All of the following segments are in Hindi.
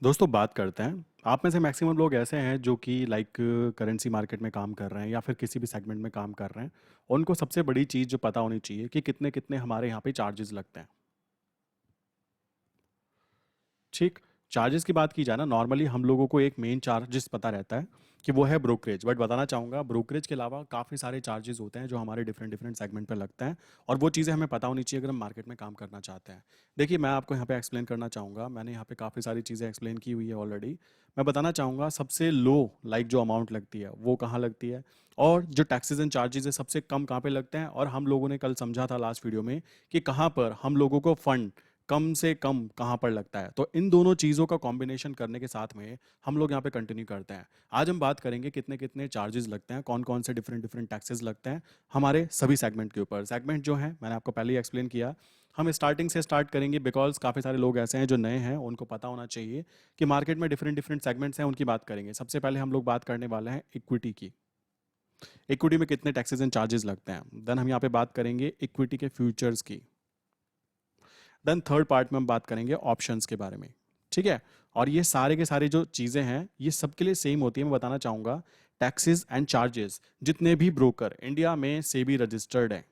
दोस्तों बात करते हैं। आप में से मैक्सिमम लोग ऐसे हैं जो कि लाइक करेंसी मार्केट में काम कर रहे हैं या फिर किसी भी सेगमेंट में काम कर रहे हैं। उनको सबसे बड़ी चीज़ जो पता होनी चाहिए कि कितने कितने हमारे यहाँ पे चार्जेस लगते हैं। ठीक। चार्जेस की बात की जाए ना, नॉर्मली हम लोगों को एक मेन चार्जेस पता रहता है कि वो है ब्रोकरेज। बट बताना चाहूँगा, ब्रोकरेज के अलावा काफ़ी सारे चार्जेस होते हैं जो हमारे डिफरेंट डिफरेंट सेगमेंट पर लगते हैं। और वो चीज़ें हमें पता होनी चाहिए अगर हम मार्केट में काम करना चाहते हैं। देखिए, मैं आपको यहाँ पे एक्सप्लेन करना चाहूँगा। मैंने यहाँ पे काफ़ी सारी चीज़ें एक्सप्लेन की हुई है ऑलरेडी। मैं बताना चाहूँगा सबसे लो लाइक जो अमाउंट लगती है वो कहाँ लगती है, और जो टैक्सेस एंड चार्जेस है सबसे कम कहाँ पे लगते हैं। और हम लोगों ने कल समझा था लास्ट वीडियो में कि कहाँ पर हम लोगों को फंड कम से कम कहाँ पर लगता है। तो इन दोनों चीज़ों का कॉम्बिनेशन करने के साथ में हम लोग यहाँ पे कंटिन्यू करते हैं। आज हम बात करेंगे कितने कितने चार्जेस लगते हैं, कौन कौन से डिफरेंट डिफरेंट टैक्सेस लगते हैं हमारे सभी सेगमेंट के ऊपर। सेगमेंट जो है मैंने आपको पहले ही एक्सप्लेन किया। हम स्टार्टिंग से स्टार्ट करेंगे बिकॉज काफ़ी सारे लोग ऐसे हैं जो नए हैं, उनको पता होना चाहिए कि मार्केट में डिफरेंट डिफरेंट सेगमेंट्स हैं, उनकी बात करेंगे। सबसे पहले हम लोग बात करने वाले हैं इक्विटी की। इक्विटी में कितने टैक्सेस एंड चार्जेस लगते हैं। देन हम यहाँ पे बात करेंगे इक्विटी के फ्यूचर्स की। देन थर्ड पार्ट में हम बात करेंगे ऑप्शंस के बारे में। ठीक है। और ये सारे के सारे जो चीज़ें हैं ये सबके लिए सेम होती है। मैं बताना चाहूँगा, टैक्सेस एंड चार्जेस जितने भी ब्रोकर इंडिया में सेबी रजिस्टर्ड हैं,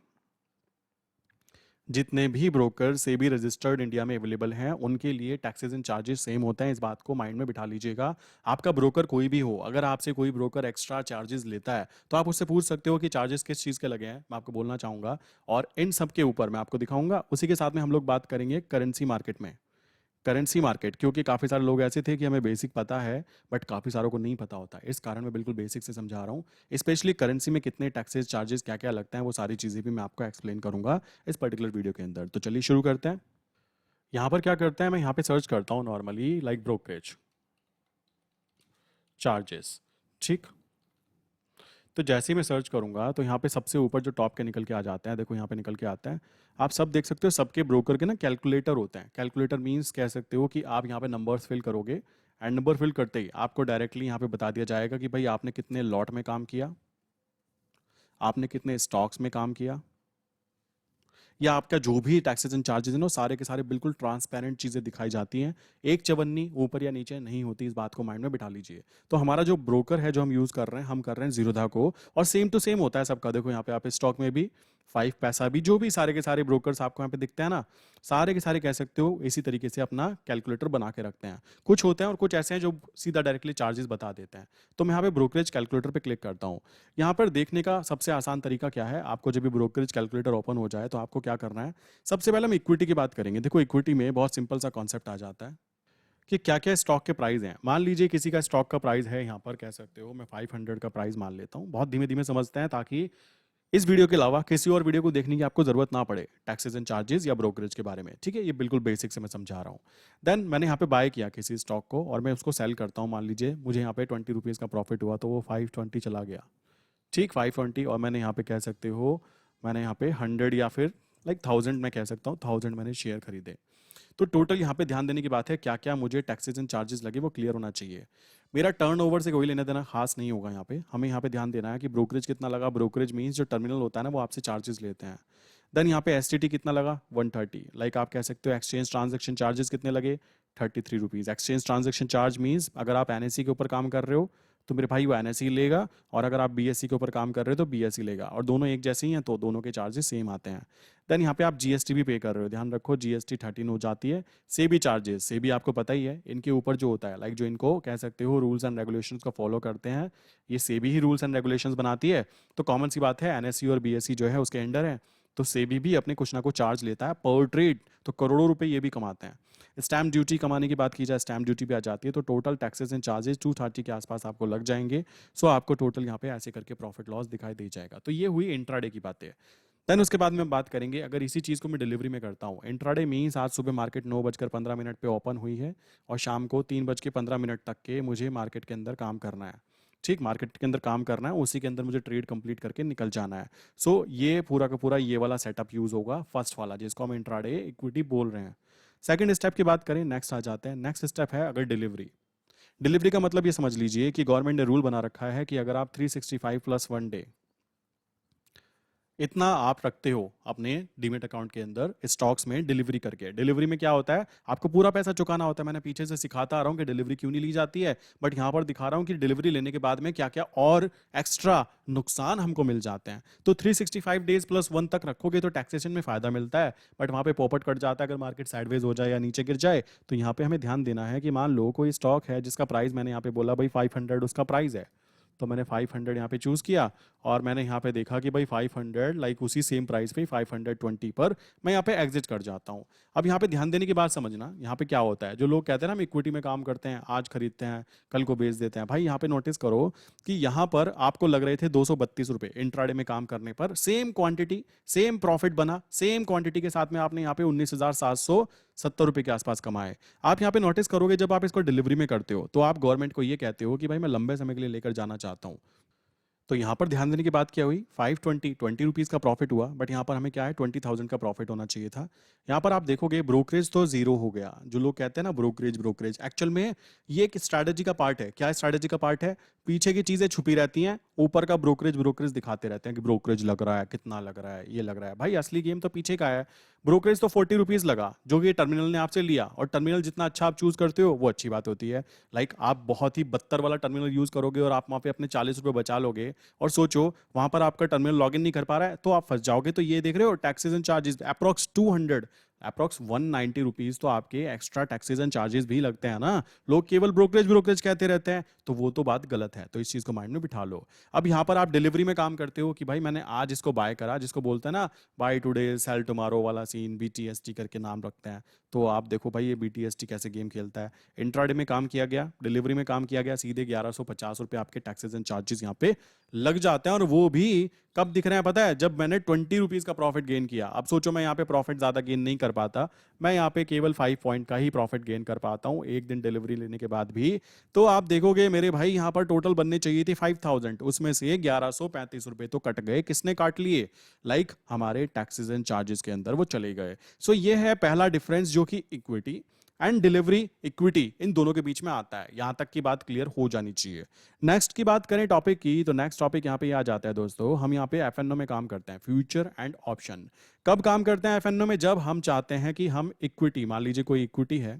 जितने भी ब्रोकर सेबी रजिस्टर्ड इंडिया में अवेलेबल हैं, उनके लिए टैक्सेस एंड चार्जेस सेम होते हैं। इस बात को माइंड में बिठा लीजिएगा। आपका ब्रोकर कोई भी हो, अगर आपसे कोई ब्रोकर एक्स्ट्रा चार्जेस लेता है तो आप उससे पूछ सकते हो कि चार्जेस किस चीज़ के लगे हैं, मैं आपको बोलना चाहूँगा। और इन सब के ऊपर मैं आपको दिखाऊंगा। उसी के साथ में हम लोग बात करेंगे करेंसी मार्केट में। करेंसी मार्केट, क्योंकि काफ़ी सारे लोग ऐसे थे कि हमें बेसिक पता है बट काफ़ी सारों को नहीं पता होता। इस कारण मैं बिल्कुल बेसिक से समझा रहा हूँ। स्पेशली करेंसी में कितने टैक्सेस चार्जेस क्या क्या लगता है, वो सारी चीज़ें भी मैं आपको एक्सप्लेन करूंगा इस पर्टिकुलर वीडियो के अंदर। तो चलिए शुरू करते हैं। यहाँ पर क्या करते हैं, मैं यहाँ पे सर्च करता हूँ नॉर्मली लाइक ब्रोकरेज चार्जेस। ठीक। तो जैसे ही मैं सर्च करूंगा तो यहाँ पे सबसे ऊपर जो टॉप के निकल के आ जाते हैं, देखो यहाँ पे निकल के आता है। आप सब देख सकते हो, सबके ब्रोकर के ना कैलकुलेटर होते हैं। कैलकुलेटर मींस कह सकते हो कि आप यहाँ पे नंबर्स फिल करोगे, एंड नंबर फिल करते ही आपको डायरेक्टली यहाँ पे बता दिया जाएगा कि भाई आपने कितने लॉट में काम किया, आपने कितने स्टॉक्स में काम किया, या आपका जो भी टैक्सेस एंड चार्जेस हैं, सारे के सारे बिल्कुल ट्रांसपेरेंट चीज़ें दिखाई जाती हैं। एक चवन्नी ऊपर या नीचे नहीं होती, इस बात को माइंड में बिठा लीजिए। तो हमारा जो ब्रोकर है जो हम यूज़ कर रहे हैं, हम कर रहे हैं जीरोधा को। और सेम टू सेम होता है सबका। देखो यहाँ पे आप स्टॉक में भी 5 पैसा भी, जो भी सारे के सारे ब्रोकर्स आपको यहाँ पे दिखते हैं ना, सारे के सारे कह सकते हो इसी तरीके से अपना कैलकुलेटर बना के रखते हैं। कुछ होते हैं और कुछ ऐसे हैं जो सीधा डायरेक्टली चार्जेस बता देते हैं। तो मैं यहाँ पे ब्रोकरेज कैलकुलेटर पे क्लिक करता हूँ। यहाँ पर देखने का सबसे आसान तरीका क्या है, आपको जब भी ब्रोकरेज कैलकुलेटर ओपन हो जाए तो आपको क्या करना है, सबसे पहले हम इक्विटी की बात करेंगे। देखो इक्विटी में बहुत सिंपल सा कॉन्सेप्ट आ जाता है कि क्या क्या स्टॉक के प्राइस हैं। मान लीजिए किसी का स्टॉक का प्राइस है, यहाँ पर कह सकते हो मैं 500 का प्राइस मान लेता हूँ। बहुत धीमे धीमे समझते हैं ताकि इस वीडियो के अलावा किसी और वीडियो को देखने की आपको जरूरत ना पड़े टैक्सेस एंड चार्जेस या ब्रोकरेज के बारे में। ठीक है, ये बिल्कुल बेसिक से मैं समझा रहा हूँ। देन मैंने यहाँ पे बाय किया किसी स्टॉक को और मैं उसको सेल करता हूँ। मान लीजिए मुझे यहाँ पे 20 रुपीज़ का प्रॉफिट हुआ, तो वो 520 चला गया। ठीक, 520। और मैंने यहाँ पे कह सकते हो, मैंने यहाँ पे 100 या फिर लाइक 1000, मैं कह सकता हूँ 1000 मैंने शेयर खरीदे। तो टोटल यहाँ पे ध्यान देने की बात है, क्या क्या मुझे टैक्सेस एंड चार्जेस लगे वो क्लियर होना चाहिए। मेरा टर्नओवर से कोई लेना देना खास नहीं होगा। यहाँ पे हमें यहाँ पे ध्यान देना है कि ब्रोकरेज कितना लगा। ब्रोकरेज मीन्स जो टर्मिनल होता है ना, वो आपसे चार्जेस लेते हैं। देन यहाँ पे एस कितना लगा, 130। लाइक आप कह सकते हो एक्सचेंज ट्रांजेक्शन चार्जेस कितने लगे, 33 rupees. Exchange transaction charge means अगर आप एनएससी के ऊपर काम कर रहे हो तो मेरे भाई वो एनएससी लेगा, और अगर आप बीएससी के ऊपर काम कर रहे हो तो बीएससी लेगा, और दोनों एक जैसे ही हैं तो दोनों के चार्जेस सेम आते हैं। देन यहाँ पे आप जीएसटी भी पे कर रहे हो, ध्यान रखो जीएसटी 13 हो जाती है। सेबी चार्जेस, सेबी आपको पता ही है इनके ऊपर जो होता है, लाइक जो इनको कह सकते हो रूल्स एंड रेगुलेशंस को फॉलो करते हैं, ये सेबी ही रूल्स एंड रेगुलेशंस बनाती है। तो कॉमन सी बात है, एनएससी और बीएससी जो है उसके अंडर है। तो सेबी भी अपने कुछ ना कुछ चार्ज लेता है पर ट्रेड, तो करोड़ों रुपए ये भी कमाते हैं। स्टैम्प ड्यूटी कमाने की बात की जाए, स्टैम्प ड्यूटी भी आ जाती है। तो टोटल टैक्सेस एंड चार्जेस 230 के आसपास आपको लग जाएंगे। सो आपको टोटल यहाँ पे ऐसे करके प्रॉफिट लॉस दिखाई दे जाएगा। तो ये हुई इंट्राडे की बातें। देन उसके बाद में बात करेंगे, अगर इसी चीज़ को मैं डिलीवरी में करता हूँ। इंट्राडे मीन्स आज सुबह मार्केट 9:15 पे ओपन हुई है और शाम को 3:15 तक के मुझे मार्केट के अंदर काम करना है। ठीक, मार्केट के अंदर काम करना है, उसी के अंदर मुझे ट्रेड कंप्लीट करके निकल जाना है। सो ये पूरा का पूरा ये वाला सेटअप यूज होगा, फर्स्ट वाला जिसको हम इंट्राडे इक्विटी बोल रहे हैं। सेकंड स्टेप की बात करें, नेक्स्ट आ जाते हैं। नेक्स्ट स्टेप है अगर डिलीवरी। डिलीवरी का मतलब ये समझ लीजिए कि गवर्नमेंट ने रूल बना रखा है कि अगर आप 365 + 1 डे इतना आप रखते हो अपने डीमेट अकाउंट के अंदर स्टॉक्स में डिलीवरी करके। डिलीवरी में क्या होता है, आपको पूरा पैसा चुकाना होता है। मैंने पीछे से सिखाता आ रहा हूँ कि डिलीवरी क्यों नहीं ली जाती है, बट यहाँ पर दिखा रहा हूँ कि डिलीवरी लेने के बाद में क्या क्या और एक्स्ट्रा नुकसान हमको मिल जाते हैं। तो 365 डेज प्लस 1 तक रखोगे तो टैक्सेशन में फायदा मिलता है, बट वहाँ पे पॉपट कट जाता है अगर मार्केट साइडवेज हो जाए या नीचे गिर जाए। तो यहाँ पे हमें ध्यान देना है कि मान लो कोई स्टॉक है जिसका प्राइस मैंने यहाँ पे बोला भाई 500 उसका प्राइस है, तो मैंने 500 यहाँ पे चूज़ किया और मैंने यहाँ पे देखा कि भाई 500 लाइक उसी सेम प्राइस पे 520 पर मैं यहाँ पे एग्जिट कर जाता हूँ। अब यहाँ पे ध्यान देने की बात समझना, यहाँ पे क्या होता है, जो लोग कहते हैं ना हम इक्विटी में काम करते हैं, आज खरीदते हैं कल को बेच देते हैं, भाई यहाँ पे नोटिस करो कि यहाँ पर आपको लग रहे थे 232 रुपये इंट्राडे में काम करने पर, सेम क्वांटिटी सेम प्रॉफिट बना, सेम क्वांटिटी के साथ में आपने यहाँ पे 19,770 रुपये के आसपास कमाए। आप यहाँ पे नोटिस करोगे जब आप इसको डिलीवरी में करते हो तो आप गवर्नमेंट को ये कहते हो कि भाई मैं लंबे समय के लिए लेकर जाना चाहता हूँ। तो यहाँ पर ध्यान देने की बात क्या हुई, 520 रुपीज़ का प्रॉफिट हुआ, बट यहाँ पर हमें क्या है 20,000 का प्रॉफिट होना चाहिए था। यहाँ पर आप देखोगे ब्रोकरेज तो जीरो हो गया। जो लोग कहते हैं ना ब्रोकरेज ब्रोकरेज, एक्चुअल में ये एक स्ट्रैटेजी का पार्ट है। क्या स्ट्रैटेजी का पार्ट है, पीछे की चीजें छुपी रहती हैं, ऊपर का ब्रोकरेज ब्रोकरेज दिखाते रहते हैं कि ब्रोकरेज लग रहा है, कितना लग रहा है, ये लग रहा है। भाई असली गेम तो पीछे का है। ब्रोकरेज तो 40 रुपीज़ लगा जो कि टर्मिनल ने आपसे लिया, और टर्मिनल जितना अच्छा आप चूज करते हो वो अच्छी बात होती है। लाइक आप बहुत ही बदतर वाला टर्मिनल यूज करोगे और आप वहाँ पे अपने 40 रुपये बचा लोगे, और सोचो वहां पर आपका टर्मिनल लॉगिन नहीं कर पा रहा है तो आप फंस जाओगे। तो ये देख रहे हो taxes and charges approx 200 approx 190 rupees तो आपके एक्स्ट्रा टैक्सेस एंड चार्जेस भी लगते हैं ना। लोग केवल ब्रोकरेज ब्रोकरेज कहते रहते हैं, तो वो तो बात गलत है, तो इस चीज को माइंड में बिठा लो। अब यहाँ पर आप डिलीवरी में काम करते हो कि भाई मैंने आज इसको बाय करा, जिसको बोलते हैं ना बाय टुडे सेल टुमारो वाला सीन, BTST करके नाम रखते हैं। तो आप देखो भाई ये BTST कैसे गेम खेलता है। इंट्राडे में काम किया गया, डिलीवरी में काम किया गया, सीधे 1150 रुपये आपके टैक्सेस एंड चार्जेस यहाँ पे लग जाते हैं। और वो भी कब दिख रहे हैं पता है, जब मैंने 20 रुपीज का प्रॉफिट गेन किया। अब सोचो मैं यहाँ पे प्रॉफिट ज्यादा गेन नहीं कर पाता, मैं यहाँ पे केवल 5 पॉइंट का ही प्रॉफिट गेन कर पाता हूँ एक दिन डिलीवरी लेने के बाद भी। तो आप देखोगे मेरे भाई यहाँ पर टोटल बनने चाहिए थी 5,000, उसमें से 1135 रुपए तो कट गए। किसने काट लिए, लाइक हमारे टैक्सेस एंड चार्जेस के अंदर वो चले गए। सो ये है पहला डिफरेंस जो कि equity and delivery equity in दोनों के बीच में आता है। यहां तक की बात क्लियर हो जानी चाहिए। नेक्स्ट की बात करें टॉपिक की, तो नेक्स्ट टॉपिक यहां पे आ जाता है दोस्तों, हम यहां पे एफएनओ में काम करते हैं, फ्यूचर एंड ऑप्शन। कब काम करते हैं एफएनओ में, जब हम चाहते हैं कि हम इक्विटी, मान लीजिए कोई इक्विटी है,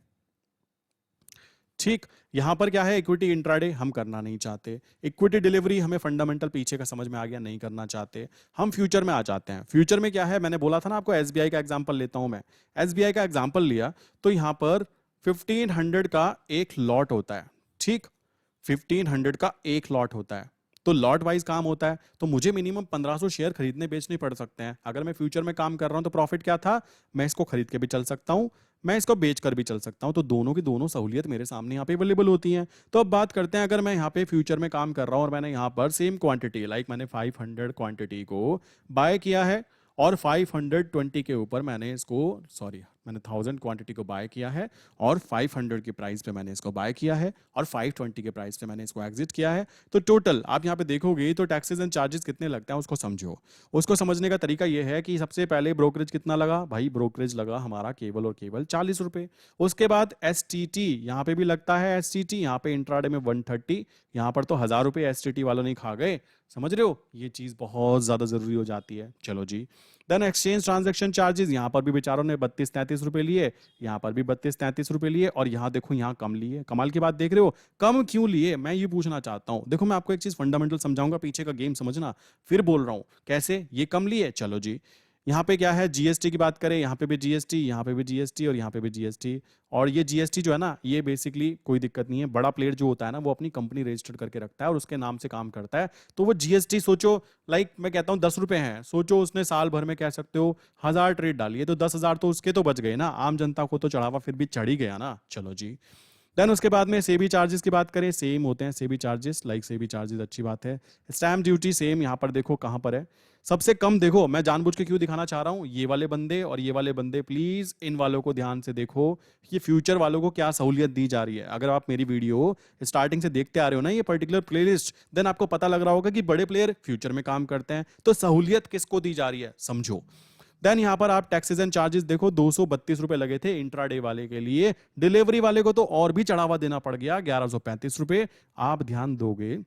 ठीक, यहां पर क्या है इक्विटी इंट्राडे हम करना नहीं चाहते, इक्विटी डिलीवरी हमें फंडामेंटल पीछे का समझ में आ गया, नहीं करना चाहते, हम फ्यूचर में आ जाते हैं। फ्यूचर में क्या है, मैंने बोला था ना आपको एसबीआई का एग्जांपल लेता हूं मैं, एसबीआई का एग्जांपल लिया तो यहां पर 1500 का एक लॉट होता है, ठीक, 1500 का एक लॉट होता है, तो लॉट वाइज काम होता है। तो मुझे मिनिमम 1500 शेयर खरीदने बेचने पड़ सकते हैं। अगर मैं फ्यूचर में काम कर रहा हूं तो प्रॉफिट क्या था, मैं इसको खरीद के भी चल सकता हूं, मैं इसको बेच कर भी चल सकता हूं, तो दोनों की दोनों सहूलियत मेरे सामने यहाँ पे अवेलेबल होती हैं। तो अब बात करते हैं, अगर मैं यहाँ पे फ्यूचर में काम कर रहा हूं और मैंने यहाँ पर सेम क्वांटिटी लाइक मैंने 500 क्वांटिटी को बाय किया है और 520 के ऊपर मैंने इसको, सॉरी मैंने 1000 क्वांटिटी को बाय किया है और 500 के प्राइस पे मैंने इसको बाय किया है और 520 के प्राइस पे मैंने इसको एग्जिट किया है। तो टोटल आप यहाँ पे देखोगे तो टैक्सेस एंड चार्जेस कितने लगते हैं उसको समझो। उसको समझने का तरीका यह है कि सबसे पहले ब्रोकरेज कितना लगा, भाई ब्रोकरेज लगा हमारा केवल और केवल 40 रुपए। उसके बाद STT यहाँ पे भी लगता है, STT यहाँ पे इंट्राडे में 130, यहाँ पर तो 1000 रुपए STT वालों नहीं खा गए, समझ रहे हो, ये चीज बहुत ज्यादा जरूरी हो जाती है। चलो जी, देन एक्सचेंज ट्रांजैक्शन चार्जेस, यहाँ पर भी बेचारों ने 32-33 रुपए लिए, यहाँ पर भी 32-33 रुपए लिए, और यहाँ देखो यहाँ कम लिए। कमाल की बात देख रहे हो, कम क्यों लिए, मैं ये पूछना चाहता हूँ। देखो मैं आपको एक चीज फंडामेंटल समझाऊंगा, पीछे का गेम समझना, फिर बोल रहा हूँ कैसे ये कम लिए। चलो जी, यहाँ पे क्या है, जीएसटी की बात करें, यहाँ पे भी जीएसटी, यहाँ पे भी जीएसटी और यहाँ पे भी जीएसटी। और ये जीएसटी जो है ना, ये बेसिकली कोई दिक्कत नहीं है, बड़ा प्लेयर जो होता है ना वो अपनी कंपनी रजिस्टर्ड करके रखता है और उसके नाम से काम करता है, तो वो जीएसटी सोचो, लाइक मैं कहता हूँ 10 रुपए हैं, सोचो उसने साल भर में कह सकते हो 1000 ट्रेड डाली है, तो 10,000 तो उसके तो बच गए ना, आम जनता को तो चढ़ावा फिर भी चढ़ ही गया ना। चलो जी, देन उसके बाद में सेबी चार्जेस की बात करें, सेम होते हैं SEBI charges, like SEBI charges अच्छी बात है। स्टैम्प ड्यूटी सेम, यहाँ पर देखो कहाँ पर है सबसे कम, देखो मैं जानबूझ के क्यों दिखाना चाह रहा हूँ, ये वाले बंदे और ये वाले बंदे, प्लीज इन वालों को ध्यान से देखो, ये फ्यूचर वालों को क्या सहूलियत दी जा रही है। अगर आप मेरी वीडियो स्टार्टिंग से देखते आ रहे हो ना ये पर्टिकुलर प्लेलिस्ट, देन आपको पता लग रहा होगा कि बड़े प्लेयर फ्यूचर में काम करते हैं, तो सहूलियत किसको दी जा रही है समझो। देन यहां पर आप टैक्सेस एंड चार्जेस देखो, 232 रुपए लगे थे इंट्राडे वाले के लिए, डिलीवरी वाले को तो और भी चढ़ावा देना पड़ गया 1135 रुपए। आप ध्यान दोगे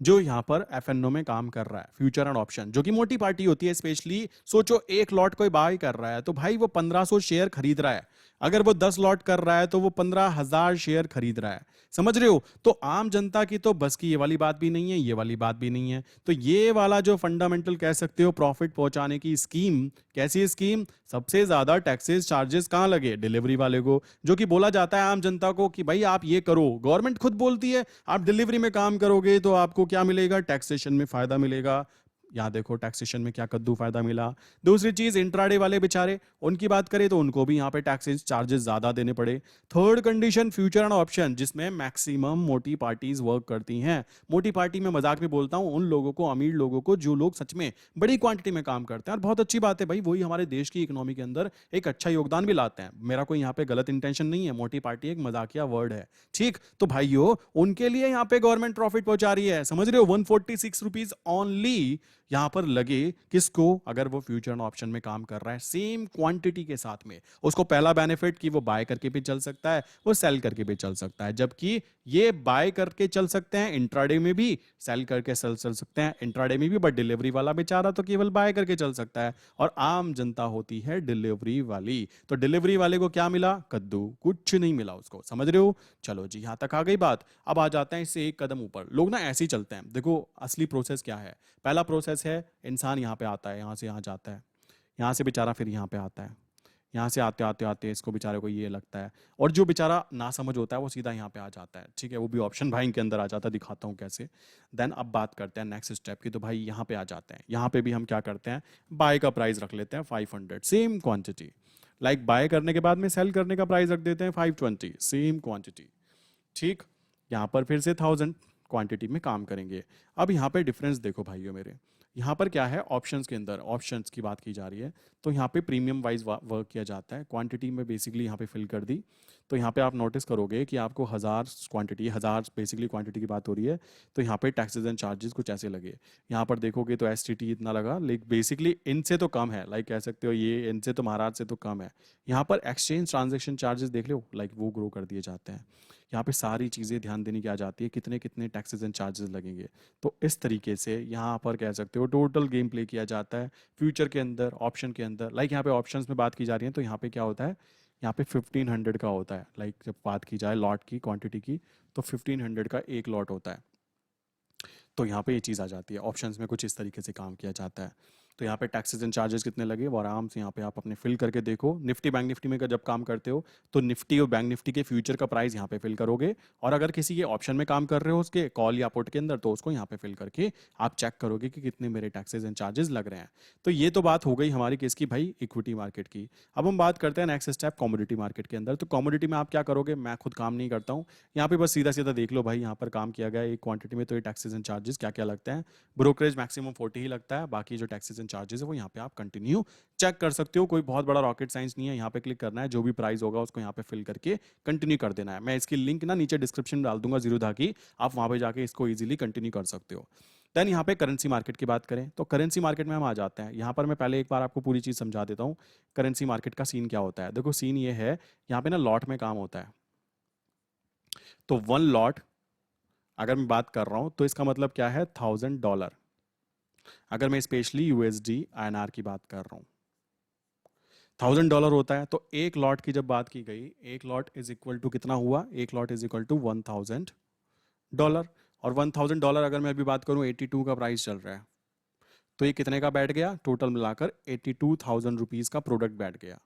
जो यहाँ पर एफएनओ में काम कर रहा है, फ्यूचर एंड ऑप्शन, जो कि मोटी पार्टी होती है, स्पेशली सोचो एक लॉट कोई बाय कर रहा है तो भाई वो 1500 शेयर खरीद रहा है, अगर वो 10 लॉट कर रहा है तो वो 15,000 शेयर खरीद रहा है। समझ रहे हो? तो आम जनता की तो बस की ये वाली बात भी नहीं है, ये वाली बात भी नहीं है। तो ये वाला जो फंडामेंटल कह सकते हो प्रॉफिट पहुंचाने की स्कीम, कैसी स्कीम? सबसे ज्यादा टैक्सेस चार्जेस कहां लगे? डिलीवरी वाले को। जो कि बोला जाता है आम जनता को कि भाई आप ये करो, गवर्नमेंट खुद बोलती है आप डिलीवरी में काम करोगे तो आपको क्या मिलेगा? टैक्सेशन में फायदा मिलेगा। यहाँ देखो टैक्सेशन में क्या कद्दू फायदा मिला। दूसरी चीज इंट्राडे वाले बेचारे, उनकी बात करें तो उनको भी यहाँ पे टैक्सेस चार्जेस ज्यादा देने पड़े। Third condition future and option, जिसमें मैक्सिमम मोटी पार्टीज वर्क करती हैं। मोटी पार्टी में मजाक में बोलता हूं उन लोगों को, अमीर लोगों को, जो लोग सच में बड़ी क्वांटिटी में काम करते हैं। और बहुत अच्छी बात है भाई, वही हमारे देश की इकोनॉमी के अंदर एक अच्छा योगदान भी लाते हैं। मेरा कोई यहाँ पे गलत इंटेंशन नहीं है, मोटी पार्टी एक मजाकिया वर्ड है, ठीक? तो भाइयों उनके लिए यहाँ पे गवर्नमेंट प्रॉफिट पहुंचा रही है, समझ रहे हो? 146 रुपीज ओनली यहां पर लगे किसको? अगर वो फ्यूचर एंड ऑप्शन में काम कर रहा है सेम क्वांटिटी के साथ में, उसको पहला बेनिफिट कि वो बाय करके भी चल सकता है, वो सेल करके भी चल सकता है। जबकि ये बाय करके चल सकते हैं इंट्राडे में भी, सेल करके सेल चल सकते हैं इंट्राडे में भी, बट डिलीवरी वाला बेचारा तो केवल बाय करके चल सकता है, और आम जनता होती है डिलीवरी वाली। तो डिलीवरी वाले को क्या मिला? कद्दू, कुछ नहीं मिला उसको। समझ रहे हो? चलो जी, यहां तक आ गई बात। अब आ जाते हैं इससे एक कदम ऊपर। लोग ना ऐसे ही चलते हैं। देखो असली प्रोसेस क्या है। पहला प्रोसेस है इंसान यहाँ पे आता है, यहाँ से यहाँ जाता है, यहाँ से बेचारा फिर यहाँ पे आता है, यहाँ से आते आते आते इसको बेचारे को ये लगता है, और जो बेचारा ना समझ होता है वो सीधा यहाँ पे आ जाता है, ठीक है? वो भी ऑप्शन बाइंग के अंदर आ जाता है, दिखाता हूँ कैसे। देन अब बात करते हैं नेक्स्ट स्टेप की। तो भाई यहाँ पे आ जाते हैं, यहाँ पे भी हम क्या करते हैं, बाय का प्राइस रख लेते हैं 500, सेम क्वांटिटी। लाइक बाय करने के बाद में सेल करने का प्राइस रख देते हैं 520, सेम क्वांटिटी, ठीक? यहाँ पर फिर से 1000 क्वांटिटी में काम करेंगे। अब यहाँ पे डिफरेंस देखो भाइयों मेरे, यहाँ पर क्या है, ऑप्शंस के अंदर ऑप्शंस की बात की जा रही है, तो यहाँ पे प्रीमियम वाइज वर्क किया जाता है। क्वांटिटी में बेसिकली यहाँ पे फिल कर दी, तो यहाँ पे आप नोटिस करोगे कि आपको 1000 क्वांटिटी, 1000 बेसिकली क्वांटिटी की बात हो रही है, तो यहाँ पे टैक्सेस एंड चार्जेस कुछ ऐसे लगे। यहाँ पर देखोगे तो एसटीटी इतना लगा, लेकिन बेसिकली इनसे तो कम है, लाइक कह सकते हो ये इनसे तो महाराज से तो कम है। यहाँ पर एक्सचेंज ट्रांजेक्शन चार्जेस देख लो, लाइक वो ग्रो कर दिए जाते हैं। यहाँ पे सारी चीज़ें ध्यान देने की आ जाती है, कितने कितने टैक्सेस एंड चार्जेस लगेंगे। तो इस तरीके से यहाँ पर कह सकते हो टोटल गेम प्ले किया जाता है फ्यूचर के अंदर, ऑप्शन के अंदर। लाइक यहाँ पे ऑप्शंस में बात की जा रही है, तो यहाँ पे क्या होता है, यहाँ पे 1500 का होता है। लाइक जब बात की जाए लॉट की क्वांटिटी की, तो 1500 का एक लॉट होता है। तो यहाँ पे ये चीज़ आ जाती है, ऑप्शंस में कुछ इस तरीके से काम किया जाता है। तो यहाँ पे टैक्सेस एंड चार्जेस कितने लगे वो आराम से यहाँ पे आप अपने फिल करके देखो। निफ्टी बैंक निफ्टी में जब काम करते हो तो निफ्टी और बैंक निफ्टी के फ्यूचर का प्राइस यहाँ पे फिल करोगे, और अगर किसी के ऑप्शन में काम कर रहे हो उसके कॉल या पुट के अंदर, तो उसको यहाँ पे फिल करके आप चेक करोगे कि कितने मेरे टैक्सेस एंड चार्जेस लग रहे हैं। तो ये तो बात हो गई हमारी किसकी भाई, इक्विटी मार्केट की। अब हम बात करते हैं नेक्स्ट स्टेप कमोडिटी मार्केट के अंदर। तो कमोडिटी में आप क्या करोगे, मैं खुद काम नहीं करता हूँ, यहाँ पे बस सीधा सीधा देख लो भाई, यहाँ पर काम किया गया एक क्वांटिटी में, तो ये टैक्सेस एंड चार्जेस क्या क्या लगते हैं। ब्रोकरेज मैक्सिमम 40 ही लगता है, बाकी जो टैक्सेस एंड चार्जेस है वो यहाँ पे आप कंटिन्यू चेक कर सकते हो। कोई बहुत बड़ा रॉकेट साइंस नहीं है, यहाँ पे क्लिक करना है, जो भी प्राइस होगा उसको यहाँ पे फिल करके कंटिन्यू कर देना है। मैं इसकी लिंक ना नीचे डिस्क्रिप्शन में डाल दूंगा जीरोधा की, आप वहां पे जाके इसको इजीली कंटिन्यू कर सकते हो। देन यहाँ पे करेंसी मार्केट की बात करें, तो करेंसी मार्केट में हम आ जाते हैं। यहाँ पर मैं पहले एक बार आपको पूरी चीज समझा देता हूँ करेंसी मार्केट का सीन क्या होता है। देखो सीन ये है, यहाँ पे ना लॉट में काम होता है। तो 1 लॉट अगर मैं बात कर रहा हूं तो इसका मतलब क्या है, $1000। अगर मैं स्पेशली यूएसडी आईएनआर की बात कर रहा हूं, $1000 होता है। तो एक लॉट की जब बात की गई, एक लॉट इज इक्वल टू कितना हुआ, एक लॉट इज इक्वल टू $1000। और $1000 अगर मैं अभी बात करूं, 82 का प्राइस चल रहा है, तो ये कितने का बैठ गया, टोटल मिलाकर 82,000 रुपीज का प्रोडक्ट बैठ गया।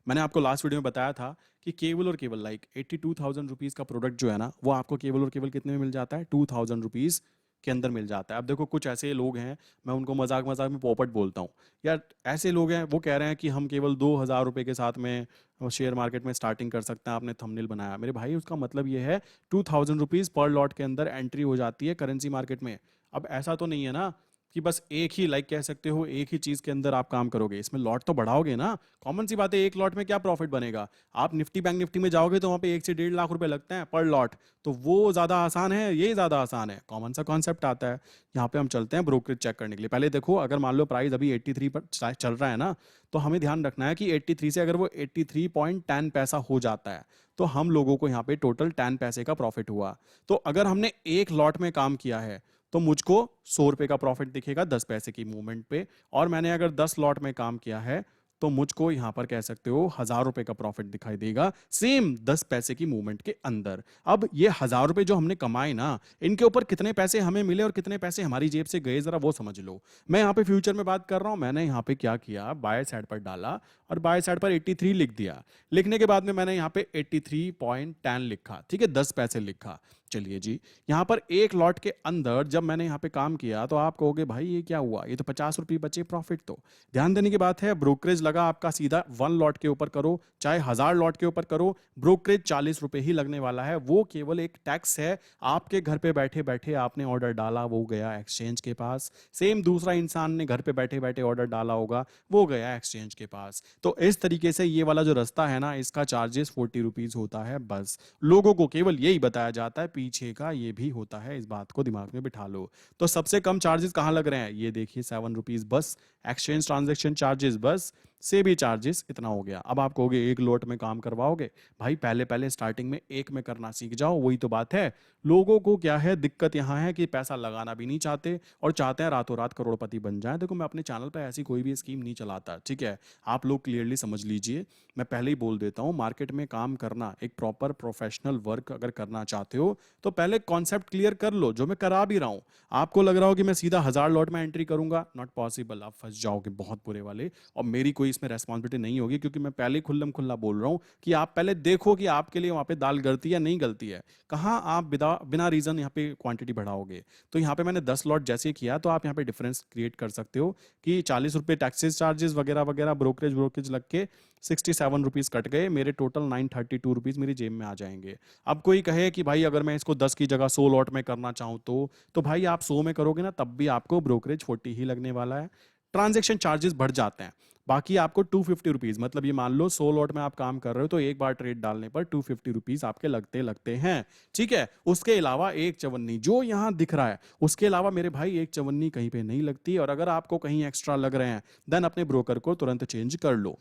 मैंने आपको लास्ट वीडियो में बताया था कि केवल और केवल लाइक 82,000 रुपीज का प्रोडक्ट जो है ना, वो आपको केवल और केवल कितने में मिल जाता है, 2,000 रुपीज के अंदर मिल जाता है। अब देखो कुछ ऐसे लोग हैं, मैं उनको मजाक मजाक में पोपट बोलता हूँ यार, ऐसे लोग हैं वो कह रहे हैं कि हम केवल 2,000 रुपये के साथ में शेयर मार्केट में स्टार्टिंग कर सकते हैं, आपने थंबनेल बनाया। मेरे भाई उसका मतलब ये है 2,000 रुपीज पर लॉट के अंदर एंट्री हो जाती है करेंसी मार्केट में। अब ऐसा तो नहीं है ना कि बस एक ही, लाइक कह सकते हो एक ही चीज के अंदर आप काम करोगे, इसमें लॉट तो बढ़ाओगे ना। कॉमन सी बात है, एक लॉट में क्या प्रॉफिट बनेगा। आप निफ्टी बैंक निफ्टी में जाओगे तो वहां पे 1 से 1.5 लाख रुपए लगते हैं पर लॉट, तो वो ज्यादा आसान है, ये ज्यादा आसान है, कॉमन सा कॉन्सेप्ट आता है। यहाँ पे हम चलते हैं ब्रोकरेज चेक करने के लिए। पहले देखो, अगर मान लो प्राइस अभी 83 पर चल रहा है ना, तो हमें ध्यान रखना है कि 83 से अगर वो 83.10 पैसा हो जाता है, तो हम लोगों को यहाँ पे टोटल 10 पैसे का प्रॉफिट हुआ। तो अगर हमने एक लॉट में काम किया है तो मुझको 100 रुपए का प्रॉफिट दिखेगा 10 पैसे की मूवमेंट पे। और मैंने अगर 10 लॉट में काम किया है तो मुझको यहां पर कह सकते हो 1000 रुपए का प्रॉफिट दिखाई देगा सेम 10 पैसे की मूवमेंट के अंदर। अब ये 1000 रुपए जो हमने कमाए ना, इनके ऊपर कितने पैसे हमें मिले और कितने पैसे हमारी जेब से गए, जरा वो समझ लो। मैं यहाँ पे फ्यूचर में बात कर रहा हूं। मैंने यहाँ पे क्या किया, बाय साइड पर डाला और बाय साइड पर 83 लिख दिया। लिखने के बाद में मैंने यहाँ पे 83.10 लिखा, ठीक है, 10 पैसे लिखा। चलिए जी, यहाँ पर एक लॉट के अंदर जब मैंने यहाँ पे काम किया तो आप कहोगे भाई ये क्या हुआ, ये तो 50 रुपये बचे प्रॉफिट। तो ध्यान देने की बात है, ब्रोकरेज लगा आपका सीधा 1 लॉट के ऊपर करो चाहे 1000 लॉट के ऊपर करो, ब्रोकरेज 40 रुपए ही लगने वाला है। वो केवल एक टैक्स है। आपके घर पे बैठे बैठे आपने ऑर्डर डाला, वो गया एक्सचेंज के पास। सेम दूसरा इंसान ने घर पे बैठे बैठे ऑर्डर डाला होगा, वो गया एक्सचेंज के पास। तो इस तरीके से ये वाला जो रास्ता है ना, इसका चार्जेस 40 रुपीज होता है बस। लोगों को केवल यही बताया जाता है, पीछे का ये भी होता है, इस बात को दिमाग में बिठा लो। तो सबसे कम चार्जेस कहां लग रहे हैं, ये देखिए 7 रुपीज बस। एक्सचेंज ट्रांजेक्शन चार्जेस बस, से भी चार्जेस इतना हो गया। अब आप कहोगे एक लोट में काम करवाओगे, भाई पहले पहले स्टार्टिंग में एक में करना सीख जाओ। वही तो बात है, लोगों को क्या है, दिक्कत यहाँ है कि पैसा लगाना भी नहीं चाहते और चाहते हैं रातों रात करोड़पति बन जाए। देखो मैं अपने चैनल पर ऐसी कोई भी स्कीम नहीं चलाता, ठीक है, आप लोग क्लियरली समझ लीजिए। मैं पहले ही बोल देता हूँ, मार्केट में काम करना, एक प्रॉपर प्रोफेशनल वर्क अगर करना चाहते हो तो पहले कॉन्सेप्ट क्लियर कर लो, जो मैं करा भी रहा हूँ। आपको लग रहा हो कि मैं सीधा 1000 लॉट में एंट्री करूंगा, नॉट पॉसिबल, आप फंस जाओगे बहुत बुरे वाले। और मेरी कोई इसमें रेस्पॉन्सिबिलिटी नहीं होगी, क्योंकि मैं पहले खुल्लम खुल्ला बोल रहा हूँ कि आप पहले देखो कि आपके लिए वहां पे दाल गलती है नहीं गलती है। कहाँ आप बिना रीजन यहाँ पे क्वांटिटी बढ़ाओगे। तो यहाँ पे मैंने 10 लॉट जैसे किया, तो आप यहाँ पे डिफरेंस क्रिएट कर सकते हो कि 40 रुपए टैक्सेस चार्जेस वगैरह वगैरह ब्रोकरेज लग के 67 रुपीज कट गए मेरे, टोटल 932 रुपीज मेरी जेब में आ जाएंगे। अब कोई कहे कि भाई अगर मैं इसको 10 की जगह 100 लॉट में करना चाहूँ तो भाई आप 100 में करोगे ना, तब भी आपको ब्रोकरेज 40 ही लगने वाला है। ट्रांजेक्शन चार्जेस बढ़ जाते हैं, बाकी आपको 250 रुपीज, मतलब ये मान लो 100 लॉट में आप काम कर रहे हो तो एक बार ट्रेड डालने पर 250 रुपीज आपके लगते लगते हैं, ठीक है। उसके अलावा एक चवन्नी जो यहाँ दिख रहा है, उसके अलावा मेरे भाई एक चवन्नी कहीं पे नहीं लगती। और अगर आपको कहीं एक्स्ट्रा लग रहे हैं, देन अपने ब्रोकर को तुरंत चेंज कर लो।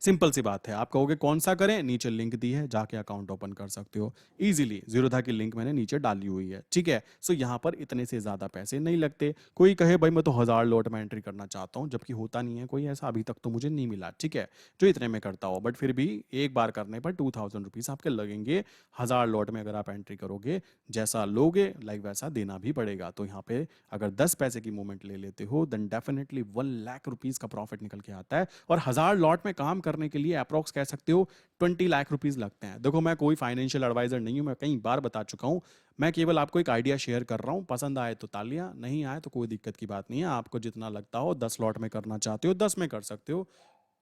सिंपल सी बात है। आप कहोगे कौन सा करें, नीचे लिंक दी है, जाके अकाउंट ओपन कर सकते हो इजीली। जीरोधा की लिंक मैंने नीचे डाली हुई है, ठीक है। सो यहाँ पर इतने से ज्यादा पैसे नहीं लगते। कोई कहे भाई मैं तो 1000 लॉट में एंट्री करना चाहता हूँ, जबकि होता नहीं है कोई ऐसा, अभी तक तो मुझे नहीं मिला, ठीक है, जो इतने में करता हो। बट फिर भी एक बार करने पर 2000 रुपीज आपके लगेंगे। 1000 लॉट में अगर आप एंट्री करोगे, जैसा लोगे लाइक वैसा देना भी पड़ेगा। तो यहाँ पे अगर 10 पैसे की मूवमेंट ले लेते हो, देन डेफिनेटली 1 लाख रुपीज का प्रॉफिट निकल के आता है। और 1000 लॉट में काम करने के लिए अप्रोक्स कह सकते हो 20 लाख रुपीज लगते हैं। देखो मैं कोई फाइनेंशियल एडवाइजर नहीं हूं, मैं कई बार बता चुका हूं। मैं केवल आपको एक आइडिया शेयर कर रहा हूं, पसंद आए तो तालियां, नहीं आए तो कोई दिक्कत की बात नहीं है। आपको जितना लगता हो, 10 लॉट में करना चाहते हो 10 में कर सकते हो,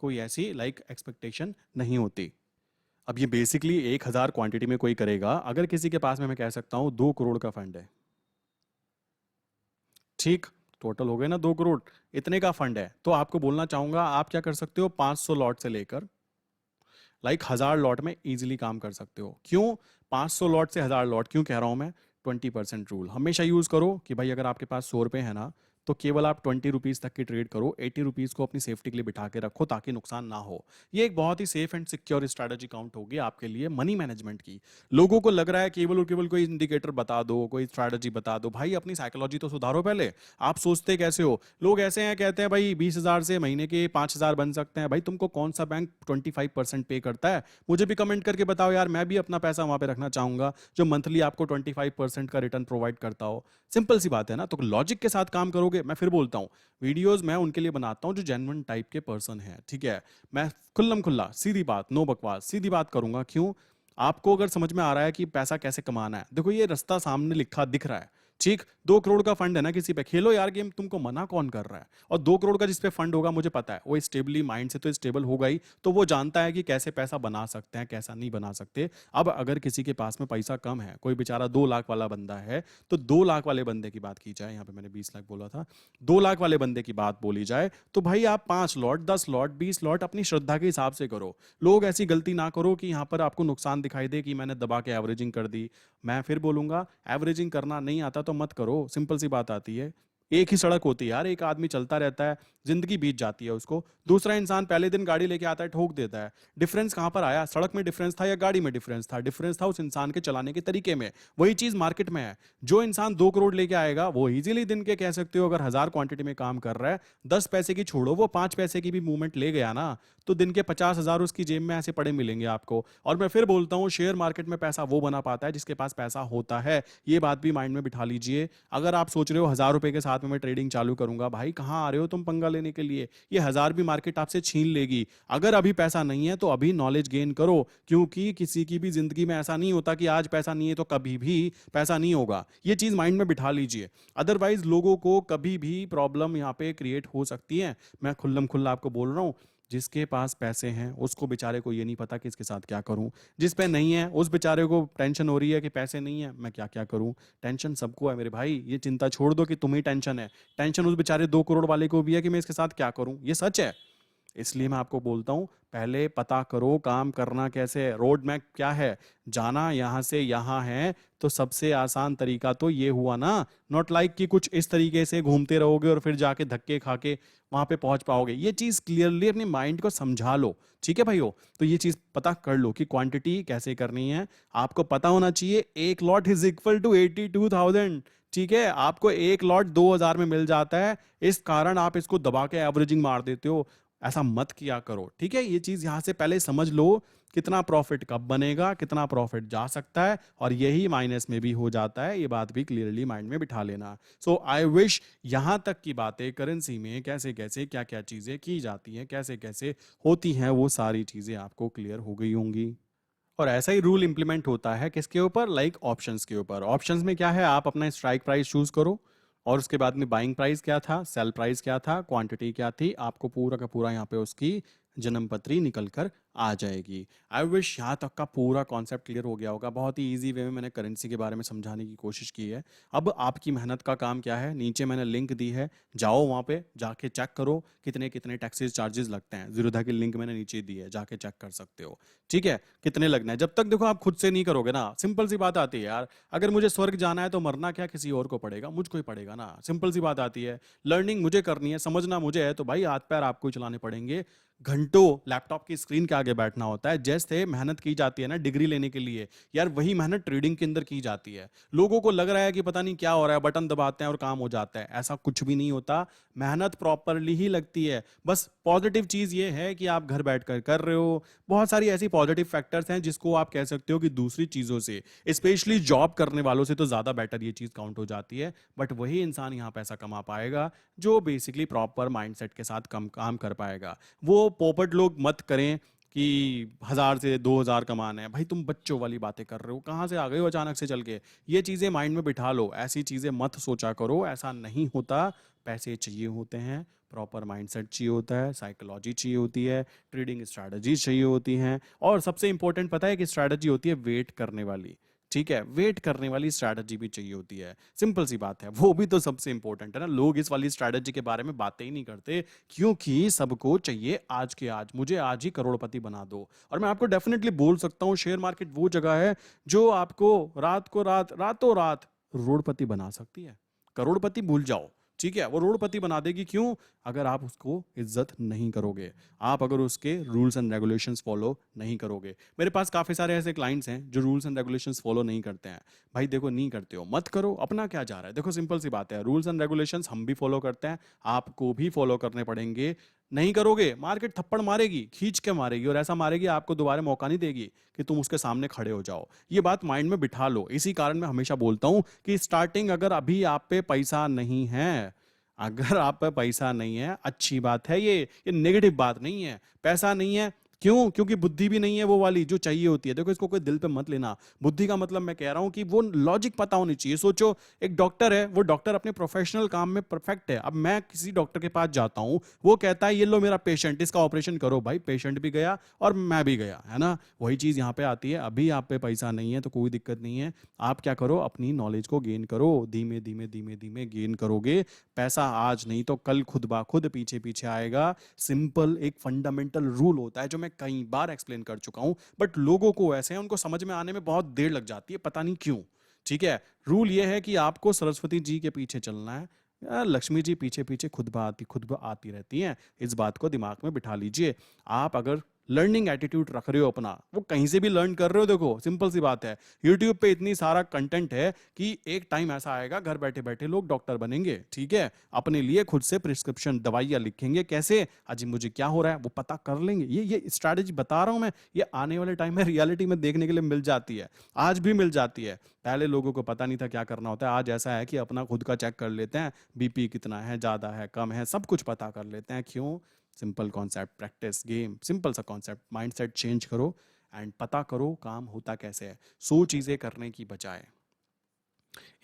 कोई ऐसी लाइक एक्सपेक्टेशन नहीं होती। अब ये बेसिकली 1000 क्वांटिटी में कोई करेगा। अगर किसी के पास में मैं कह सकता हूं 2 करोड़ का फंड है, ठीक, टोटल हो गए ना 2 करोड़, इतने का फंड है, तो आपको बोलना चाहूंगा आप क्या कर सकते हो, 500 लॉट से लेकर लाइक 1000 लॉट में इजीली काम कर सकते हो। क्यों 500 लॉट से 1000 लॉट क्यों कह रहा हूं मैं, 20% रूल हमेशा यूज करो कि भाई अगर आपके पास 100 रुपए है ना, तो केवल आप 20 रुपीज तक की ट्रेड करो, 80 रुपीज को अपनी सेफ्टी के लिए बिठा के रखो ताकि नुकसान ना हो। ये एक बहुत ही safe and secure strategy count होगी आपके लिए मनी मैनेजमेंट की। लोगों को लग रहा है केवल और केवल कोई इंडिकेटर बता दो, कोई स्ट्रैटेजी बता दो, भाई अपनी साइकोलॉजी तो सुधारो पहले। आप सोचते कैसे हो, लोग ऐसे हैं कहते हैं भाई 20,000 से महीने के 5,000 बन सकते हैं। भाई तुमको कौन सा बैंक 25% पे करता है, मुझे भी कमेंट करके बताओ यार, मैं भी अपना पैसा वहां पे रखना चाहूंगा जो मंथली आपको 25% का रिटर्न प्रोवाइड करता हो। सिंपल सी बात है ना। तो लॉजिक के साथ काम करोगे। मैं फिर बोलता हूँ, वीडियोस मैं उनके लिए बनाता हूँ जो जेन्युइन टाइप के पर्सन है, ठीक है। मैं खुल्लम खुल्ला सीधी बात, नो बकवास, सीधी बात करूंगा। क्यों, आपको अगर समझ में आ रहा है कि पैसा कैसे कमाना है, देखो ये रास्ता सामने लिखा दिख रहा है, ठीक। 2 करोड़ का फंड है ना, किसी पे खेलो यार गेम, तुमको मना कौन कर रहा है। और 2 करोड़ का जिस पे फंड होगा, मुझे पता है वो स्टेबली माइंड से तो स्टेबल होगा ही, तो वो जानता है कि कैसे पैसा बना सकते हैं कैसा नहीं बना सकते। अब अगर किसी के पास में पैसा कम है, कोई बेचारा 2 लाख वाला बंदा है, तो 2 लाख वाले बंदे की बात की जाए, यहाँ पे मैंने 20 लाख बोला था, 2 लाख वाले बंदे की बात बोली जाए, तो भाई आप 5 लॉट 10 लॉट 20 लॉट अपनी श्रद्धा के हिसाब से करो। लोग ऐसी गलती ना करो कि यहाँ पर आपको नुकसान दिखाई दे कि मैंने दबा के एवरेजिंग कर दी। मैं फिर बोलूंगा, एवरेजिंग करना नहीं आता तो मत करो, सिंपल सी बात आती है। एक ही सड़क होती है यार, एक आदमी चलता रहता है, जिंदगी बीत जाती है उसको, दूसरा इंसान पहले दिन गाड़ी लेके आता है, ठोक देता है। डिफरेंस कहाँ पर आया? सड़क में डिफरेंस था या गाड़ी में डिफरेंस था? डिफरेंस था उस इंसान के चलाने के तरीके में। वही चीज मार्केट में है। जो इंसान 2 करोड़ लेके आएगा वो इजीली दिन के कह सकते हो, अगर 1000 क्वांटिटी में काम कर रहा है, 10 पैसे की छोड़ो, वो 5 पैसे की भी मूवमेंट ले गया ना, तो दिन के 50,000 उसकी जेब में ऐसे पड़े मिलेंगे आपको। और मैं फिर बोलता हूँ, शेयर मार्केट में पैसा वो बना पाता है जिसके पास पैसा होता है। ये बात भी माइंड में बिठा लीजिए। अगर आप सोच रहे हो 1000 रुपए के साथ में मैं ट्रेडिंग चालू करूंगा, भाई कहाँ आ रहे हो तुम पंगा लेने के लिए? ये 1000 भी मार्केट आपसे छीन लेगी। अगर अभी पैसा नहीं है तो अभी नॉलेज गेन करो, क्योंकि किसी की भी जिंदगी में ऐसा नहीं होता कि आज पैसा नहीं है तो कभी भी पैसा नहीं होगा। ये चीज माइंड में बिठा लीजिए। अदरवाइज लोगों को कभी भी प्रॉब्लम यहाँ पे क्रिएट हो सकती है। मैं खुल्लम खुल्ला आपको बोल रहा हूँ, जिसके पास पैसे हैं उसको बेचारे को ये नहीं पता कि इसके साथ क्या करूं। जिस पे नहीं है उस बेचारे को टेंशन हो रही है कि पैसे नहीं है, मैं क्या क्या करूं। टेंशन सबको है मेरे भाई, ये चिंता छोड़ दो कि तुम्हें टेंशन है। टेंशन उस बेचारे 2 करोड़ वाले को भी है कि मैं इसके साथ क्या करूं। ये सच है। इसलिए मैं आपको बोलता हूं, पहले पता करो काम करना कैसे है, रोड मैप क्या है। जाना यहां से यहां है, तो सबसे आसान तरीका तो ये हुआ ना। नॉट लाइक कि कुछ इस तरीके से घूमते रहोगे और फिर जाके धक्के खा के वहां पे पहुंच पाओगे। ये चीज क्लियरली अपने माइंड को समझा लो, ठीक है भाइयों? तो ये चीज पता कर लो कि क्वांटिटी कैसे करनी है। आपको पता होना चाहिए 1 लॉट इज इक्वल टू 82,000। ठीक है, आपको 1 लॉट 2000 में मिल जाता है, इस कारण आप इसको दबा के एवरेजिंग मार देते हो। ऐसा मत किया करो, ठीक है? ये चीज यहां से पहले समझ लो, कितना प्रॉफिट कब बनेगा, कितना प्रॉफिट जा सकता है, और यही माइनस में भी हो जाता है। ये बात भी क्लियरली माइंड में बिठा लेना। सो आई विश यहां तक की बातें, करेंसी में कैसे कैसे क्या क्या चीजें की जाती हैं, कैसे कैसे होती हैं, वो सारी चीजें आपको क्लियर हो गई होंगी। और ऐसा ही रूल इंप्लीमेंट होता है किसके ऊपर? लाइक ऑप्शंस के ऊपर। ऑप्शंस में क्या है? आप अपना स्ट्राइक प्राइस चूज करो, और उसके बाद में बाइंग प्राइस क्या था, सेल प्राइस क्या था, क्वांटिटी क्या थी, आपको पूरा का पूरा यहाँ पे उसकी जन्म पत्री निकल कर आ जाएगी। आई विश यहाँ तक का पूरा कॉन्सेप्ट क्लियर हो गया होगा। बहुत ही इजी वे में मैंने करेंसी के बारे में समझाने की कोशिश की है। अब आपकी मेहनत का काम क्या है? नीचे मैंने लिंक दी है, जाओ वहाँ पे जाके चेक करो कितने कितने टैक्सेस चार्जेस लगते हैं। जीरोधा की लिंक मैंने नीचे दी है, जाके चेक कर सकते हो, ठीक है? कितने लगना है। जब तक देखो आप खुद से नहीं करोगे ना, सिंपल सी बात आती है यार, अगर मुझे स्वर्ग जाना है तो मरना क्या किसी और को पड़ेगा? मुझको ही पड़ेगा ना। सिंपल सी बात आती है। लर्निंग मुझे करनी है, समझना मुझे है, तो भाई हाथ पैर आपको ही चलाने पड़ेंगे। घंटों लैपटॉप की स्क्रीन के आगे बैठना होता है। जैसे मेहनत की जाती है ना डिग्री लेने के लिए, यार वही मेहनत ट्रेडिंग के अंदर की जाती है। लोगों को लग रहा है कि पता नहीं क्या हो रहा है, बटन दबाते हैं और काम हो जाता है। ऐसा कुछ भी नहीं होता। मेहनत प्रॉपरली ही लगती है। बस पॉजिटिव चीज ये है कि आप घर बैठकर कर रहे हो। बहुत सारी ऐसी पॉजिटिव फैक्टर्स हैं जिसको आप कह सकते हो कि दूसरी चीजों से, स्पेशली जॉब करने वालों से तो ज्यादा बेटर ये चीज काउंट हो जाती है। बट वही इंसान यहाँ पैसा कमा पाएगा जो बेसिकली प्रॉपर माइंडसेट के साथ कम काम कर पाएगा। वो पोपट लोग मत करें कि 1000 से 2000 कमाना है। भाई तुम बच्चों वाली बातें कर रहे हो, कहाँ से आ गए हो अचानक से चल के? ये चीजें माइंड में बिठा लो, ऐसी चीजें मत सोचा करो। ऐसा नहीं होता। पैसे चाहिए होते हैं, प्रॉपर माइंडसेट चाहिए होता है, साइकोलॉजी चाहिए होती है, ट्रेडिंग स्ट्रैटेजी चाहिए होती हैं, और सबसे इंपॉर्टेंट पता है कि स्ट्रैटेजी होती है वेट करने वाली। ठीक है, वेट करने वाली स्ट्रैटेजी भी चाहिए होती है। सिंपल सी बात है, वो भी तो सबसे इंपॉर्टेंट है ना। लोग इस वाली स्ट्रैटेजी के बारे में बातें ही नहीं करते, क्योंकि सबको चाहिए आज के आज, मुझे आज ही करोड़पति बना दो। और मैं आपको डेफिनेटली बोल सकता हूँ, शेयर मार्केट वो जगह है जो आपको रात को रात, रातों रात करोड़पति बना सकती है। करोड़पति भूल जाओ, ठीक है, वो करोड़पति बना देगी। क्यों? अगर आप उसको इज्जत नहीं करोगे, आप अगर उसके रूल्स एंड रेगुलेशंस फॉलो नहीं करोगे। मेरे पास काफी सारे ऐसे क्लाइंट्स हैं जो रूल्स एंड रेगुलेशंस फॉलो नहीं करते हैं। भाई देखो, नहीं करते हो मत करो, अपना क्या जा रहा है? देखो सिंपल सी बात है, रूल्स एंड रेगुलेशंस हम भी फॉलो करते हैं, आपको भी फॉलो करने पड़ेंगे। नहीं करोगे, मार्केट थप्पड़ मारेगी, खींच के मारेगी, और ऐसा मारेगी आपको दोबारा मौका नहीं देगी कि तुम उसके सामने खड़े हो जाओ। ये बात माइंड में बिठा लो। इसी कारण मैं हमेशा बोलता हूं कि स्टार्टिंग, अगर अभी आप पे पैसा नहीं है, अगर आप पे पैसा नहीं है, अच्छी बात है, ये नेगेटिव बात नहीं है। पैसा नहीं है, क्यों? क्योंकि बुद्धि भी नहीं है वो वाली जो चाहिए होती है। देखो, इसको कोई दिल पे मत लेना। बुद्धि का मतलब मैं कह रहा हूं कि वो लॉजिक पता होनी चाहिए। सोचो, एक डॉक्टर है, वो डॉक्टर अपने प्रोफेशनल काम में परफेक्ट है। अब मैं किसी डॉक्टर के पास जाता हूं, वो कहता है ये लो मेरा पेशेंट, इसका ऑपरेशन करो। भाई पेशेंट भी गया और मैं भी गया, है ना? वही चीज यहाँ पे आती है। अभी आप पे पैसा नहीं है तो कोई दिक्कत नहीं है। आप क्या करो, अपनी नॉलेज को गेन करो। धीमे धीमे धीमे धीमे गेन करोगे। पैसा आज नहीं तो कल खुद ब खुद पीछे पीछे आएगा। सिंपल एक फंडामेंटल रूल होता है जो मैं कई बार एक्सप्लेन कर चुका हूं, बट लोगों को ऐसे हैं, उनको समझ में आने में बहुत देर लग जाती है, पता नहीं क्यों। ठीक है, रूल ये है कि आपको सरस्वती जी के पीछे चलना है। यार लक्ष्मी जी पीछे पीछे खुद ब आती रहती हैं, इस बात को दिमाग में बिठा लीजिए। आप अगर लर्निंग एटीट्यूड रख रहे हो अपना, वो कहीं से भी लर्न कर रहे हो, देखो सिंपल सी बात है, यूट्यूब पे इतनी सारा कंटेंट है कि एक टाइम ऐसा आएगा घर बैठे बैठे लोग डॉक्टर बनेंगे, ठीक है, अपने लिए खुद से प्रिस्क्रिप्शन दवाइयाँ लिखेंगे, कैसे, अजी मुझे क्या हो रहा है वो पता कर लेंगे। ये स्ट्रैटेजी बता रहा हूँ मैं, ये आने वाले टाइम में रियलिटी में देखने के लिए मिल जाती है, आज भी मिल जाती है। पहले लोगों को पता नहीं था क्या करना होता है, आज ऐसा है कि अपना खुद का चेक कर लेते हैं, बीपी कितना है, ज़्यादा है, कम है, सब कुछ पता कर लेते हैं। क्यों? Simple concept, practice, game, simple सा कॉन्सेप्ट, माइंडसेट चेंज करो एंड पता करो काम होता कैसे है। 100 चीज़ें करने की बजाय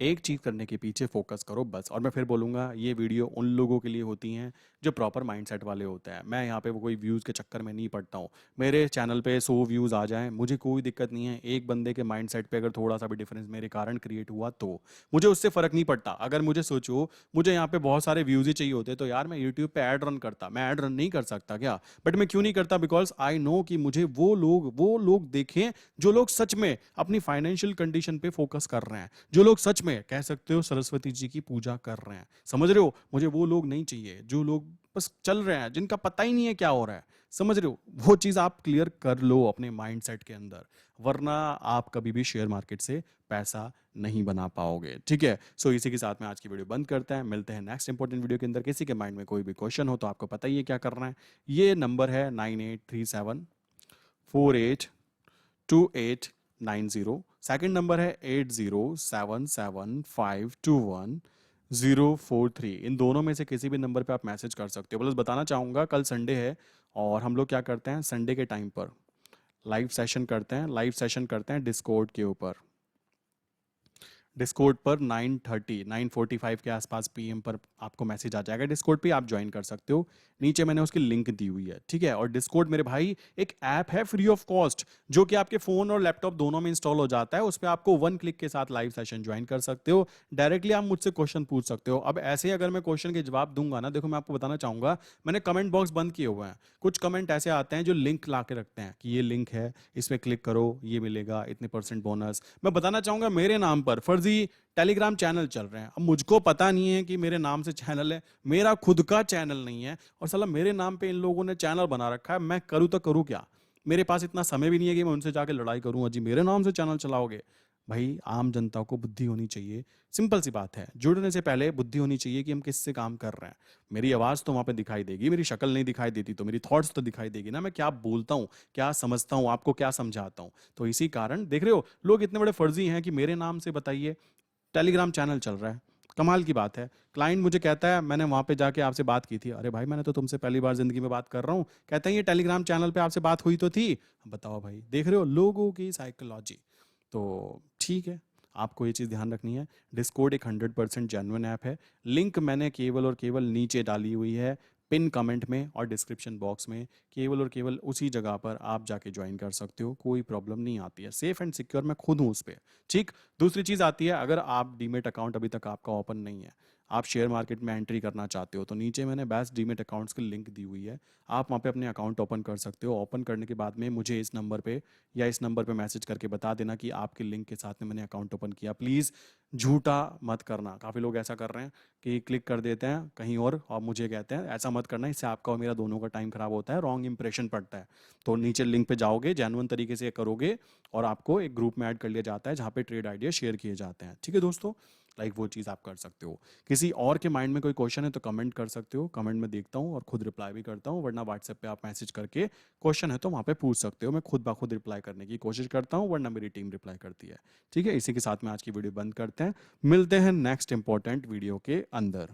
एक चीज करने के पीछे फोकस करो बस। और मैं फिर बोलूंगा, ये वीडियो उन लोगों के लिए होती हैं जो प्रॉपर माइंडसेट वाले होते हैं। मैं यहाँ पे वो कोई व्यूज़ के चक्कर में नहीं पड़ता हूँ। मेरे चैनल पे 100 व्यूज़ आ जाएं, मुझे कोई दिक्कत नहीं है। एक बंदे के माइंडसेट पे अगर थोड़ा सा भी डिफरेंस मेरे कारण क्रिएट हुआ तो मुझे उससे फ़र्क नहीं पड़ता। अगर मुझे सोचो मुझे यहाँ पे बहुत सारे व्यूज़ ही चाहिए होते तो यार मैं यूट्यूब पे ऐड रन करता। मैं ऐड रन नहीं कर सकता क्या? बट मैं क्यों नहीं करता? बिकॉज आई नो कि मुझे वो लोग देखें जो लोग सच में अपनी फाइनेंशियल कंडीशन पे फोकस कर रहे हैं, जो लोग सच में कह सकते हो सरस्वती जी की पूजा कर रहे हैं। समझ रहे हो? मुझे वो लोग नहीं चाहिए जो लोग बस चल रहे हैं, जिनका पता ही नहीं है क्या हो रहा है। समझ रहे हो? वो चीज आप क्लियर कर लो अपने माइंडसेट के अंदर, वरना आप कभी भी शेयर मार्केट से पैसा नहीं बना पाओगे। ठीक है, सो इसी के साथ में आज की वीडियो बंद करते हैं। मिलते हैं नेक्स्ट इंपॉर्टेंट वीडियो के अंदर। किसी के माइंड में कोई भी क्वेश्चन हो तो आपको पता ही है क्या करना है। ये नंबर है 9837482890। सेकंड नंबर है 8077521043। इन दोनों में से किसी भी नंबर पे आप मैसेज कर सकते हो। प्लस बताना चाहूँगा कल संडे है और हम लोग क्या करते हैं, संडे के टाइम पर लाइव सेशन करते हैं। लाइव सेशन करते हैं डिस्कॉर्ड के ऊपर। डिस्कॉर्ड पर 9:45 के आसपास पीएम पर आपको मैसेज आ जाएगा। डिस्कॉर्ड पे आप ज्वाइन कर सकते हो, नीचे मैंने उसकी लिंक दी हुई है। ठीक है, और डिस्कॉर्ड मेरे भाई एक ऐप है फ्री ऑफ कॉस्ट, जो कि आपके फ़ोन और लैपटॉप दोनों में इंस्टॉल हो जाता है। उस पर आपको 1 क्लिक के साथ लाइव सेशन ज्वाइन कर सकते हो। डायरेक्टली आप मुझसे क्वेश्चन पूछ सकते हो। अब ऐसे ही अगर मैं क्वेश्चन के जवाब दूंगा ना, देखो मैं आपको बताना चाहूँगा, मैंने कमेंट बॉक्स बंद किए हुए हैं। कुछ कमेंट ऐसे आते हैं जो लिंक ला के रखते हैं कि ये लिंक है, इस पर क्लिक करो, ये मिलेगा इतने % बोनस। मैं बताना चाहूँगा मेरे नाम पर फर्जी टेलीग्राम चैनल चल रहे हैं। अब मुझको पता नहीं है कि मेरे नाम से चैनल है, मेरा खुद का चैनल नहीं है, और साला मेरे नाम पे इन लोगों ने चैनल बना रखा है। मैं करूँ तो करूँ क्या? मेरे पास इतना समय भी नहीं है कि मैं उनसे जाके लड़ाई करूँ, अजी मेरे नाम से चैनल चलाओगे। भाई आम जनता को बुद्धि होनी चाहिए। सिंपल सी बात है, जुड़ने से पहले बुद्धि होनी चाहिए कि हम किससे काम कर रहे हैं। मेरी आवाज़ तो वहाँ पे दिखाई देगी, मेरी शक्ल नहीं दिखाई देती तो मेरी थॉट्स तो दिखाई देगी ना, मैं क्या बोलता हूँ, क्या समझता हूँ, आपको क्या समझाता हूँ। तो इसी कारण देख रहे हो लोग इतने बड़े फर्जी हैं कि मेरे नाम से बताइए टेलीग्राम चैनल चल रहा है। कमाल की बात है। क्लाइंट मुझे कहता है मैंने वहाँ पे जाके आपसे बात की थी। अरे भाई मैंने तो तुमसे पहली बार ज़िंदगी में बात कर रहा हूँ। कहता है ये टेलीग्राम चैनल पे आपसे बात हुई तो थी। बताओ भाई, देख रहे हो लोगों की साइकोलॉजी। तो ठीक है, आपको ये चीज़ ध्यान रखनी है। डिस्कॉर्ड एक 100% जेन्युइन ऐप है। लिंक मैंने केवल और केवल नीचे डाली हुई है, पिन कमेंट में और डिस्क्रिप्शन बॉक्स में। केवल और केवल उसी जगह पर आप जाके ज्वाइन कर सकते हो, कोई प्रॉब्लम नहीं आती है। सेफ एंड सिक्योर मैं खुद हूँ उस पर। ठीक। दूसरी चीज़ आती है, अगर आप डीमेट अकाउंट अभी तक आपका ओपन नहीं है, आप शेयर मार्केट में एंट्री करना चाहते हो, तो नीचे मैंने बेस्ट डीमेट अकाउंट्स की लिंक दी हुई है। आप वहाँ पे अपने अकाउंट ओपन कर सकते हो। ओपन करने के बाद में मुझे इस नंबर पे या इस नंबर पे मैसेज करके बता देना कि आपके लिंक के साथ में मैंने अकाउंट ओपन किया। प्लीज़ झूठा मत करना। काफ़ी लोग ऐसा कर रहे हैं कि क्लिक कर देते हैं कहीं और मुझे कहते हैं ऐसा मत करना, इससे आपका और मेरा दोनों का टाइम खराब होता है, रॉन्ग इंप्रेशन पड़ता है। तो नीचे लिंक पे जाओगे, जेन्युइन तरीके से करोगे और आपको एक ग्रुप में ऐड कर लिया जाता है जहाँ पे ट्रेड आइडिया शेयर किए जाते हैं। ठीक है दोस्तों, लाइक वो चीज़ आप कर सकते हो। किसी और के माइंड में कोई क्वेश्चन है तो कमेंट कर सकते हो, कमेंट में देखता हूँ और खुद रिप्लाई भी करता हूँ। वरना व्हाट्सएप पे आप मैसेज करके क्वेश्चन है तो वहाँ पे पूछ सकते हो, मैं खुद ब खुद रिप्लाई करने की कोशिश करता हूँ, वरना मेरी टीम रिप्लाई करती है। ठीक है, इसी के साथ में आज की वीडियो बंद करते हैं। मिलते हैं नेक्स्ट इंपॉर्टेंट वीडियो के अंदर।